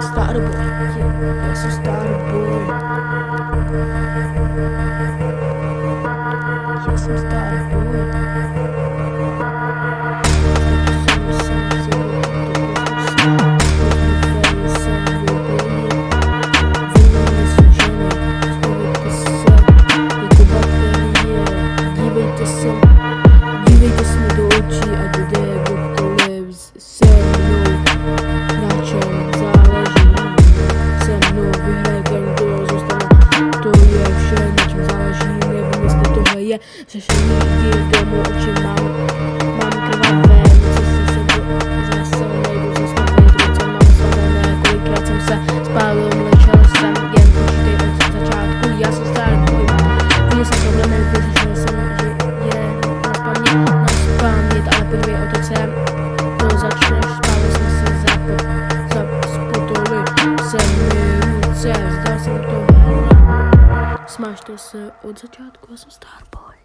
Starboy, já jsem Starboy. Já jsem Starboy. Dívejte se mi do očí a kdekoliv se mnou, na čem záleží, se mnou vyhrajte, kdo zůstane, to je vše, na čem záleží, nevím, jestli tohle je řešení, jdi domů, oči mám krvavé, co se zase nejdu zastavit, ruce mám slavené, kolikrát jsem se spálil, mlčel jsem, jen počítej od začátku, já jsem Starboy, viděl jsem problémy, vyřešil jsem, že je na spamět, ale podívej o to, to začneš, spálil jsem se spotoli se mi ruce, vzdal jsem to hlavně, smažte se od začátku, já jsem Starboy.